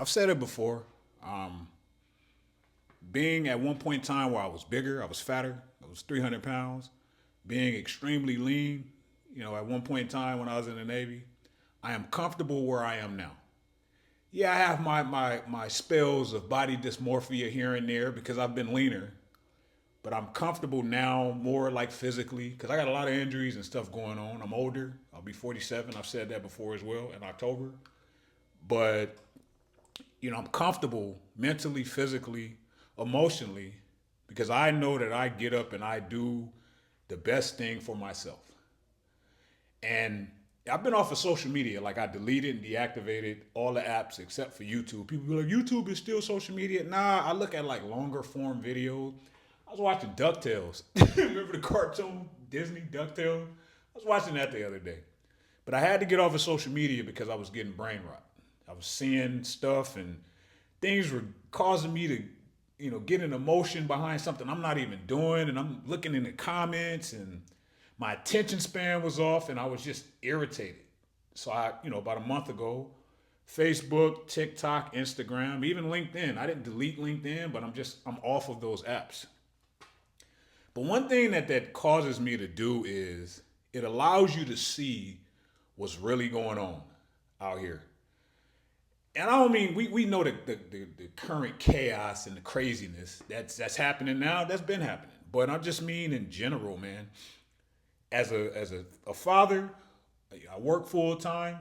I've said it before. Um, Being at one point in time where I was bigger, I was fatter, I was 300 pounds, being extremely lean, at one point in time when I was in the Navy, I am comfortable where I am now. Yeah, I have my spells of body dysmorphia here and there because I've been leaner, but I'm comfortable now more like physically because I got a lot of injuries and stuff going on. I'm older. I'll be 47. I've said that before as well in October. But I'm comfortable mentally, physically, emotionally, because I know that I get up and I do the best thing for myself. And I've been off of social media. Like I deleted and deactivated all the apps except for YouTube. People be like, YouTube is still social media. Nah, I look at like longer form videos. I was watching DuckTales. Remember the cartoon Disney DuckTales? I was watching that the other day. But I had to get off of social media because I was getting brain rot. I was seeing stuff and things were causing me to, get an emotion behind something I'm not even doing. And I'm looking in the comments and my attention span was off and I was just irritated. So about a month ago, Facebook, TikTok, Instagram, even LinkedIn. I didn't delete LinkedIn, but I'm off of those apps. But one thing that causes me to do is it allows you to see what's really going on out here. And I don't mean we know the current chaos and the craziness that's happening now. That's been happening. But I just mean in general, man. As a father, I work full time.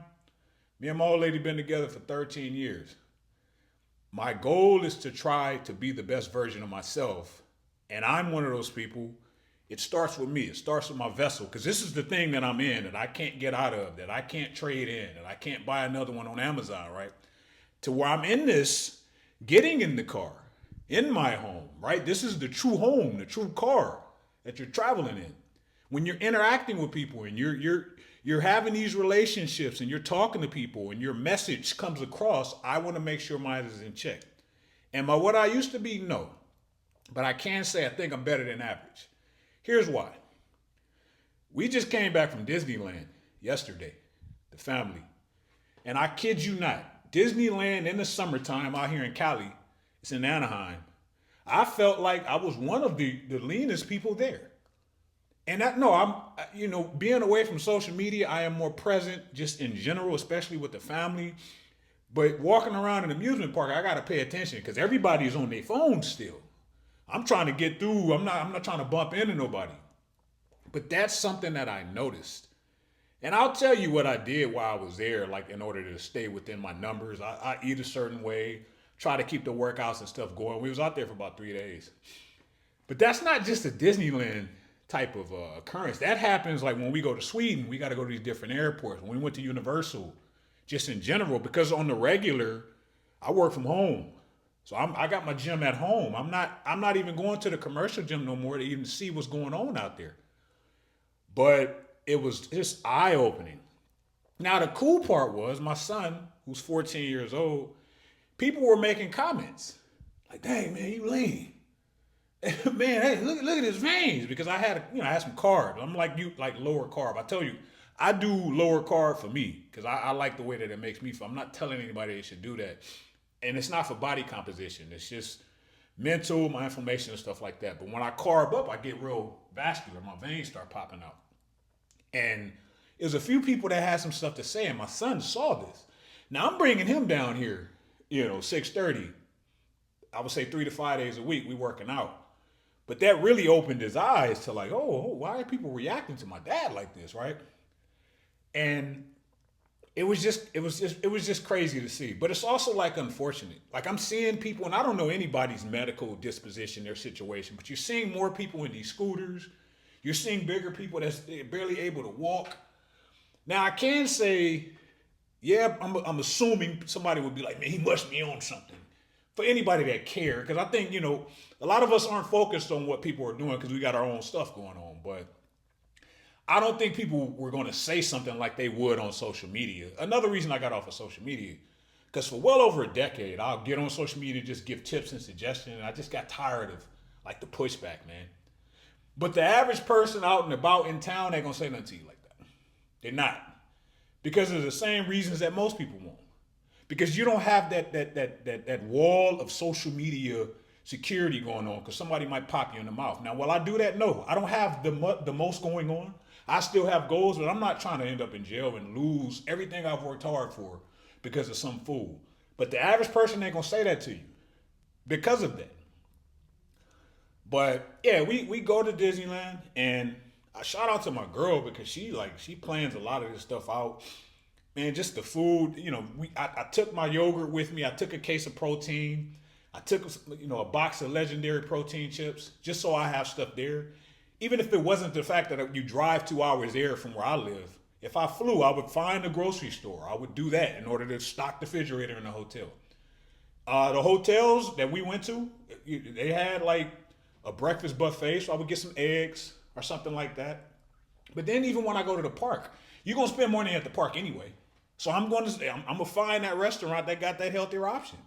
Me and my old lady been together for 13 years. My goal is to try to be the best version of myself. And I'm one of those people. It starts with me. It starts with my vessel. Because this is the thing that I'm in that I can't get out of, that I can't trade in, that I can't buy another one on Amazon, right? To where I'm in this, getting in the car, in my home, right? This is the true home, the true car that you're traveling in. When you're interacting with people and you're having these relationships and you're talking to people and your message comes across, I want to make sure mine is in check. Am I what I used to be? No. But I can say I think I'm better than average. Here's why. We just came back from Disneyland yesterday, the family. And I kid you not, Disneyland in the summertime out here in Cali, it's in Anaheim. I felt like I was one of the leanest people there. And being away from social media, I am more present just in general, especially with the family. But walking around an amusement park, I gotta pay attention because everybody's on their phone still. I'm trying to get through. I'm not trying to bump into nobody. But that's something that I noticed. And I'll tell you what I did while I was there, like in order to stay within my numbers. I eat a certain way, try to keep the workouts and stuff going. We was out there for about 3 days. But that's not just a Disneyland type of occurrence. That happens like when we go to Sweden, we got to go to these different airports. When we went to Universal, just in general, because on the regular, I work from home. So I got my gym at home. I'm not even going to the commercial gym no more to even see what's going on out there. But it was just eye opening. Now the cool part was my son, who's 14 years old, people were making comments like, "Dang man, you lean." Man, hey, look at his veins because I had some carbs. I'm like you, like lower carb. I tell you, I do lower carb for me because I like the way that it makes me feel. I'm not telling anybody they should do that, and it's not for body composition. It's just mental, my inflammation and stuff like that. But when I carb up, I get real vascular. My veins start popping out, and there's a few people that had some stuff to say, and my son saw this. Now I'm bringing him down here, 6:30. I would say 3 to 5 days a week. We working out. But that really opened his eyes to like, oh, why are people reacting to my dad like this, right? And it was just crazy to see. But it's also like unfortunate. Like I'm seeing people, and I don't know anybody's medical disposition, their situation, but you're seeing more people in these scooters. You're seeing bigger people that's barely able to walk. Now I can say, yeah, I'm assuming somebody would be like, man, he must be on something. For anybody that care, because I think, a lot of us aren't focused on what people are doing because we got our own stuff going on. But I don't think people were going to say something like they would on social media. Another reason I got off of social media, because for well over a decade, I'll get on social media, just give tips and suggestions, and I just got tired of like the pushback, man. But the average person out and about in town ain't gonna say nothing to you like that. They're not. Because of the same reasons that most people won't. because you don't have that wall of social media security going on because somebody might pop you in the mouth. Now, will I do that? No, I don't have the most going on. I still have goals, but I'm not trying to end up in jail and lose everything I've worked hard for because of some fool. But the average person ain't gonna say that to you because of that. But yeah, we go to Disneyland, and I shout out to my girl because she plans a lot of this stuff out. Man, just the food, I took my yogurt with me. I took a case of protein. I took a box of legendary protein chips just so I have stuff there. Even if it wasn't the fact that you drive 2 hours there from where I live, if I flew, I would find a grocery store. I would do that in order to stock the refrigerator in the hotel. The hotels that we went to, they had like a breakfast buffet, so I would get some eggs or something like that. But then even when I go to the park, you're gonna spend money at the park anyway. So I'm gonna find that restaurant that got that healthier option.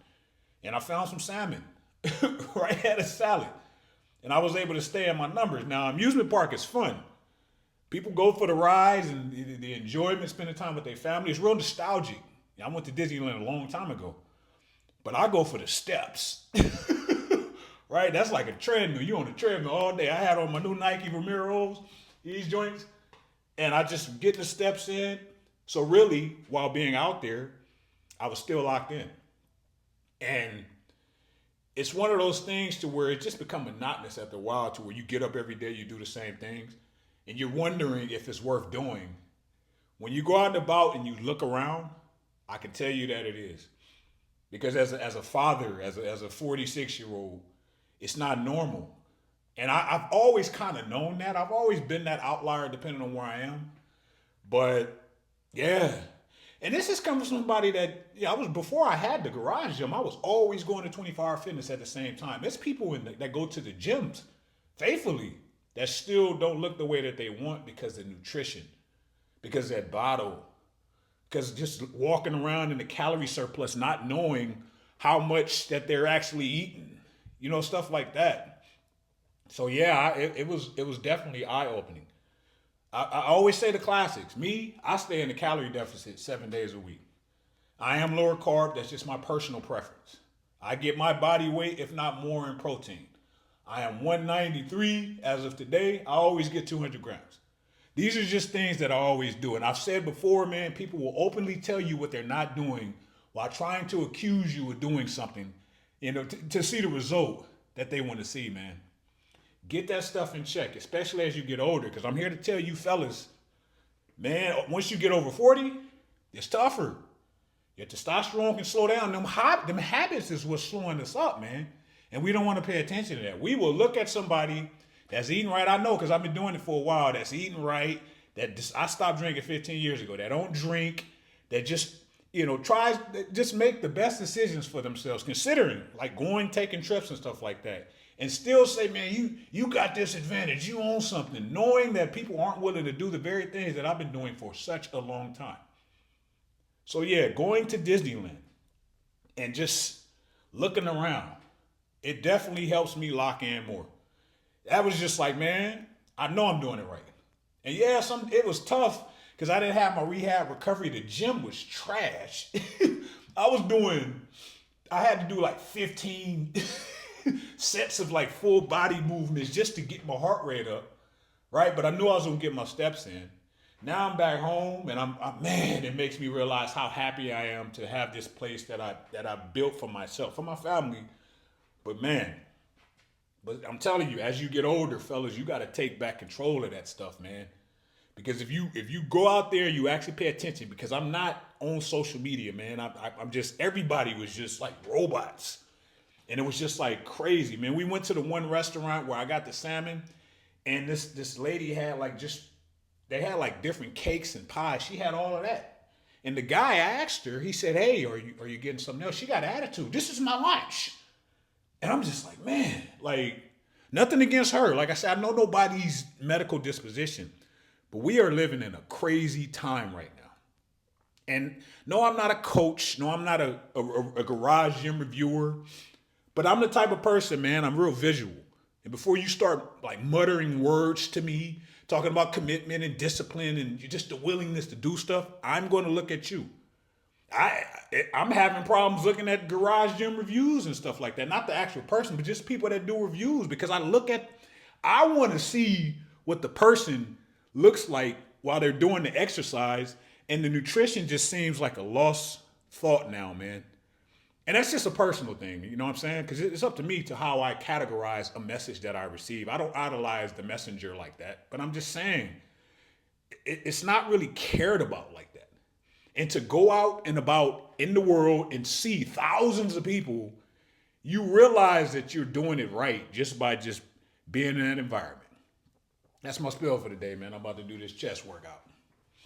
And I found some salmon, right? Had a salad. And I was able to stay in my numbers. Now, amusement park is fun. People go for the rides and the enjoyment, spending time with their family. It's real nostalgic. I went to Disneyland a long time ago. But I go for the steps. Right? That's like a treadmill. You on the treadmill all day. I had on my new Nike Ramiros, these joints, and I just get the steps in. So really, while being out there, I was still locked in. And it's one of those things to where it just becomes monotonous after a while, to where you get up every day, you do the same things, and you're wondering if it's worth doing. When you go out and about and you look around, I can tell you that it is. Because as a father, as a 46-year-old, it's not normal. And I've always kind of known that. I've always been that outlier depending on where I am. But yeah. And this is coming from somebody that, before I had the garage gym, I was always going to 24-hour fitness at the same time. There's people that go to the gyms faithfully that still don't look the way that they want because of nutrition, because of that bottle, because just walking around in the calorie surplus, not knowing how much that they're actually eating, stuff like that. So yeah, it was definitely eye-opening. I always say the classics. Me, I stay in the calorie deficit 7 days a week. I am lower carb. That's just my personal preference. I get my body weight, if not more, in protein. I am 193 as of today. I always get 200 grams. These are just things that I always do. And I've said before, man, people will openly tell you what they're not doing while trying to accuse you of doing something, to see the result that they want to see, man. Get that stuff in check, especially as you get older, because I'm here to tell you fellas, man, once you get over 40, it's tougher. Your testosterone can slow down. Them habits is what's slowing us up, man. And we don't want to pay attention to that. We will look at somebody that's eating right. I know because I've been doing it for a while. That's eating right. I stopped drinking 15 years ago. That don't drink. That just, tries, just make the best decisions for themselves, considering like taking trips and stuff like that. And still say, man, you got this advantage. You own something. Knowing that people aren't willing to do the very things that I've been doing for such a long time. So yeah, going to Disneyland and just looking around, it definitely helps me lock in more. That was just like, man, I know I'm doing it right. And yeah, it was tough because I didn't have my rehab recovery. The gym was trash. I had to do like 15 sets of like full body movements just to get my heart rate up, right? But I knew I was gonna get my steps in. Now I'm back home, and man, it makes me realize how happy I am to have this place that I built for myself, for my family. But I'm telling you, as you get older, fellas, you got to take back control of that stuff, man. Because if you go out there, you actually pay attention. Because I'm not on social media, man. I'm just, everybody was just like robots. And it was just like crazy, man. We went to the one restaurant where I got the salmon, and this lady had they had like different cakes and pies. She had all of that. And the guy asked her, he said, hey, are you getting something else? She got attitude. This is my lunch. And I'm just like, man, like nothing against her. Like I said, I know nobody's medical disposition, but we are living in a crazy time right now. And no, I'm not a coach. No, I'm not a garage gym reviewer. But I'm the type of person, man, I'm real visual. And before you start like muttering words to me, talking about commitment and discipline and just the willingness to do stuff, I'm going to look at you. I'm having problems looking at garage gym reviews and stuff like that. Not the actual person, but just people that do reviews, because I want to see what the person looks like while they're doing the exercise, and the nutrition just seems like a lost thought now, man. And that's just a personal thing, you know what I'm saying? Because it's up to me to how I categorize a message that I receive. I don't idolize the messenger like that, but I'm just saying it's not really cared about like that. And to go out and about in the world and see thousands of people, you realize that you're doing it right just by just being in that environment. That's my spiel for the day, man. I'm about to do this chest workout.